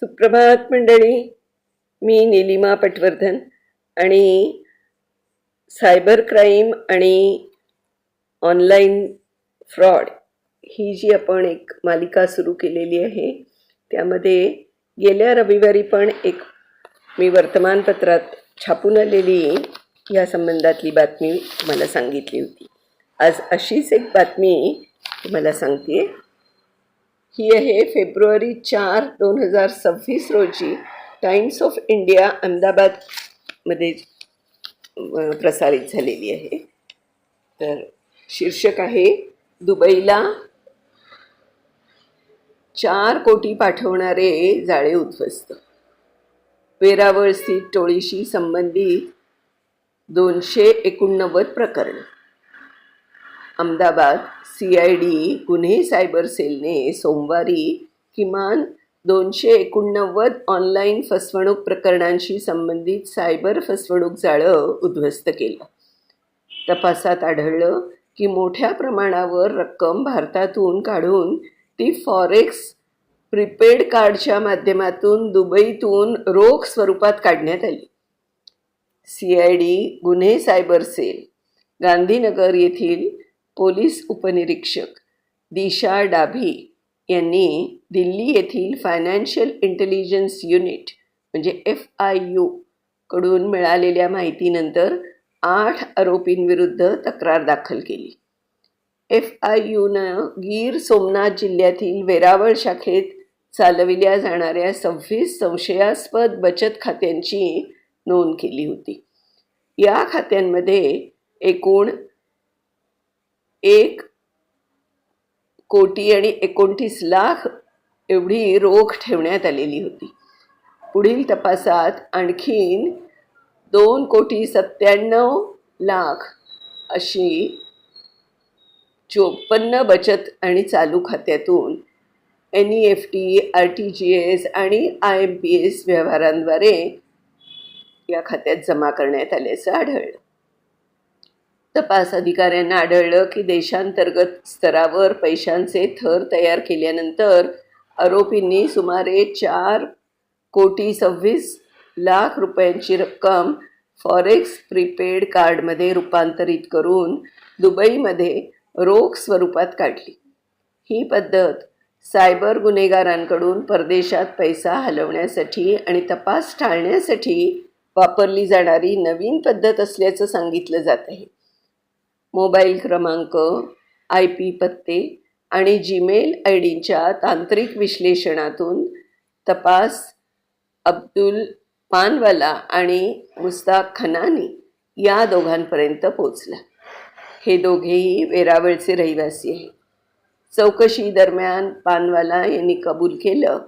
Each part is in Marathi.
सुप्रभात मंडळी. मी निलिमा पटवर्धन आणि सायबर क्राईम आणि ऑनलाईन फ्रॉड ही जी आपण एक मालिका सुरू केलेली आहे, त्यामध्ये गेल्या रविवारी पण एक मी वर्तमानपत्रात छापून आलेली या संबंधातली बातमी तुम्हाला सांगितली होती. आज अशीच एक बातमी तुम्हाला सांगते. ही आहे फेब्रुवारी 4, 2026 रोजी टाइम्स ऑफ इंडिया अहमदाबादमध्ये प्रसारित झालेली आहे. तर शीर्षक आहे, दुबईला 4 कोटी पाठवणारे जाळे उद्ध्वस्त. वेरावळ स्थित टोळीशी संबंधित 289 प्रकरण. अहमदाबाद CID गुन्हे सायबर सेलने सोमवारी किमान 289 ऑनलाईन फसवणूक प्रकरणांशी संबंधित सायबर फसवणूक जाळं उद्ध्वस्त केलं. तपासात आढळलं की मोठ्या प्रमाणावर रक्कम भारतातून काढून ती फॉरेक्स प्रीपेड कार्डच्या माध्यमातून दुबईतून रोख स्वरूपात काढण्यात आली. CID गुन्हे सायबर सेल गांधीनगर येथील पोलीस उपनिरीक्षक दिशा डाभी यांनी दिल्ली येथील फायनान्शियल इंटेलिजन्स युनिट म्हणजे FIU कडून मिळालेल्या माहितीनंतर 8 आरोपींविरुद्ध तक्रार दाखल केली. FIUनं गीर सोमनाथ जिल्ह्यातील वेरावळ शाखेत चालविल्या जाणाऱ्या 26 संशयास्पद बचत खात्यांची नोंद केली होती. या खात्यांमध्ये एकूण 1,29,00,000 एवढी रोख ठेवण्यात आलेली होती. पुढील तपासात आणखीन 2,97,00,000 अशी 54 बचत आणि चालू खात्यातून NEFT, RTGS आणि IMPS व्यवहारांद्वारे या खात्यात जमा करण्यात आल्याचं आढळलं. तपास अधिकाऱ्यांना आढळलं की देशांतर्गत स्तरावर पैशांचे थर तयार केल्यानंतर आरोपींनी सुमारे 4,26,00,000 रुपयांची रक्कम फॉरेक्स प्रीपेड कार्डमध्ये रूपांतरित करून दुबईमध्ये रोख स्वरूपात काढली. ही पद्धत सायबर गुन्हेगारांकडून परदेशात पैसा हलवण्यासाठी आणि तपास टाळण्यासाठी वापरली जाणारी नवीन पद्धत असल्याचं सांगितलं जात आहे. मोबाईल क्रमांक, IP पत्ते आणि Gmail IDच्या तांत्रिक विश्लेषणातून तपास अब्दुल पानवाला आणि मुस्ताक खनानी या दोघांपर्यंत पोचला. हे दोघेही वेरावळचे रहिवासी आहेत. चौकशी दरम्यान पानवाला यांनी कबूल केलं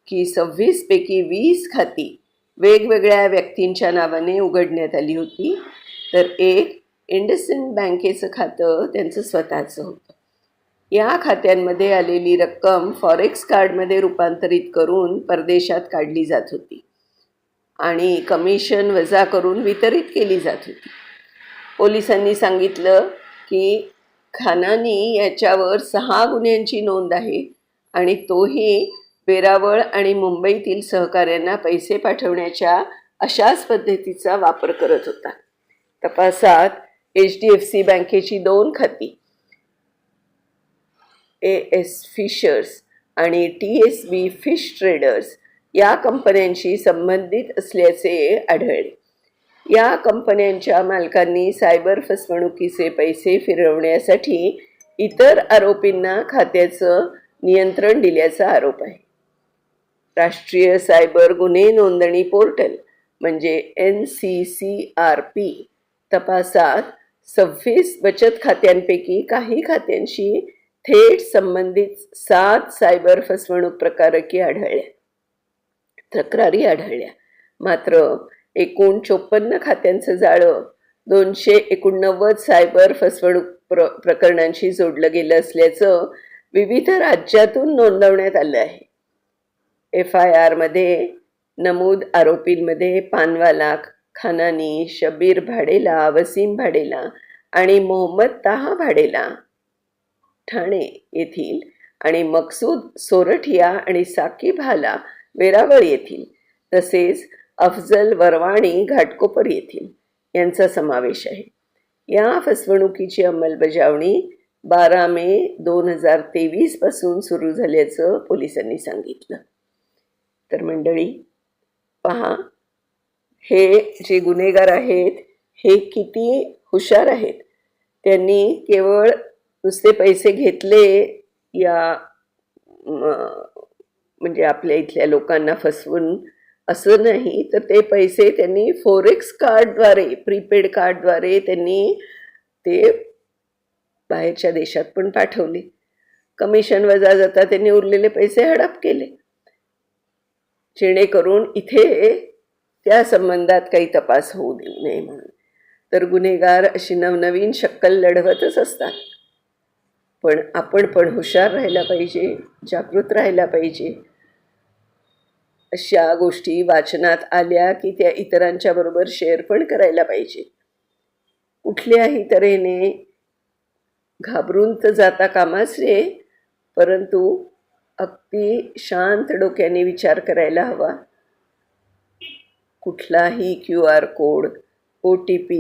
की 26 पैकी 20 खाती वेगवेगळ्या व्यक्तींच्या नावाने उघडण्यात आली होती, तर एक इंडसइंड बँकेचं खातं त्यांचं स्वतःचं होतं. या खात्यांमध्ये आलेली रक्कम फॉरेक्स कार्डमध्ये रूपांतरित करून परदेशात काढली जात होती आणि कमिशन वजा करून वितरित केली जात होती. पोलिसांनी सांगितलं की खानानी याच्यावर 6 गुन्ह्यांची नोंद आहे आणि तोही वेरावळ आणि मुंबईतील सहकाऱ्यांना पैसे पाठवण्याच्या अशाच पद्धतीचा वापर करत होता. तपासात HDFC बँकेची 2 खाती, AS फिशर्स आणि TSB फिश ट्रेडर्स या कंपन्यांशी संबंधित असल्याचे आढळले. या कंपन्यांच्या मालकांनी सायबर फसवणुकीचे पैसे फिरवण्यासाठी इतर आरोपींना खात्याचं नियंत्रण दिल्याचा आरोप आहे. राष्ट्रीय सायबर गुन्हे नोंदणी पोर्टल म्हणजे NCCRP तपासात 26 बचत खात्यांपैकी काही खात्यांशी थेट संबंधित 7 सायबर फसवणूक तक्रारी आढळल्या. मात्र एकूण 54 खात्यांचं जाळं 289 सायबर फसवणूक प्रकरणांशी जोडलं गेलं असल्याचं विविध राज्यातून नोंदवण्यात आलं आहे. FIR मध्ये नमूद आरोपींमध्ये पानवाला, खानानी, शबीर भाडेला, वसीम भाडेला आणि मोहम्मद ताहा भाडेला ठाणे येथील आणि मकसूद सोरठिया आणि साकिब हाला वेरावळ येथील तसेच अफजल वरवाणी घाटकोपर येथील यांचा समावेश आहे. या फसवणुकीची अंमलबजावणी 12 मे 2023 पासून सुरू झाल्याचं पोलिसांनी सांगितलं. तर मंडळी पहा, हे जे गुन्हेगार आहेत हे किती हुशार आहेत. त्यांनी केवळ नुसते पैसे घेतले या म्हणजे आपल्या इथल्या लोकांना फसवून असं नाही, तर ते पैसे त्यांनी फॉरेक्स कार्डद्वारे, प्रीपेड कार्डद्वारे त्यांनी ते बाहेरच्या देशात पण पाठवले. कमिशन वजा जाता त्यांनी उरलेले पैसे हडप केले, जेणेकरून इथे त्या संबंधात काही तपास होऊ देऊ नये म्हणून. तर गुन्हेगार अशी नवनवीन शक्कल लढवतच असतात. पण आपण पण हुशार राहायला पाहिजे, जागृत राहायला पाहिजे. अशा गोष्टी वाचनात आल्या की त्या इतरांच्या बरोबर शेअर पण करायला पाहिजे. कुठल्याही तऱ्हेने घाबरून तर जाता कामाच रे, परंतु अगदी शांत डोक्याने विचार करायला हवा. कुठलाही QR कोड, OTP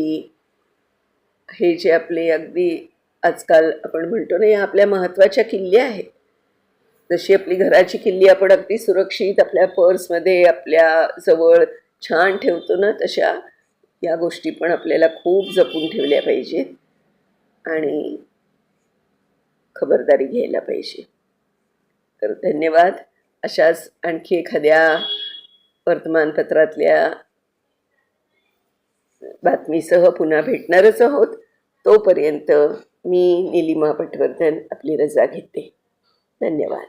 हे जे आपले अगदी आजकाल आपण म्हणतो ना, या आपल्या महत्त्वाच्या किल्ल्या आहेत. जशी आपली घराची किल्ली आपण अगदी सुरक्षित आपल्या पर्समध्ये आपल्या जवळ छान ठेवतो ना, तशा या गोष्टी पण आपल्याला खूप जपून ठेवल्या पाहिजेत आणि खबरदारी घ्यायला पाहिजे. तर धन्यवाद. अशाच आणखी एखाद्या वर्तमानपत्रातल्या बातमीसह पुन्हा भेटणारच आहोत. तोपर्यंत मी नीलिमा पटवर्धन आपली रजा घेते. धन्यवाद.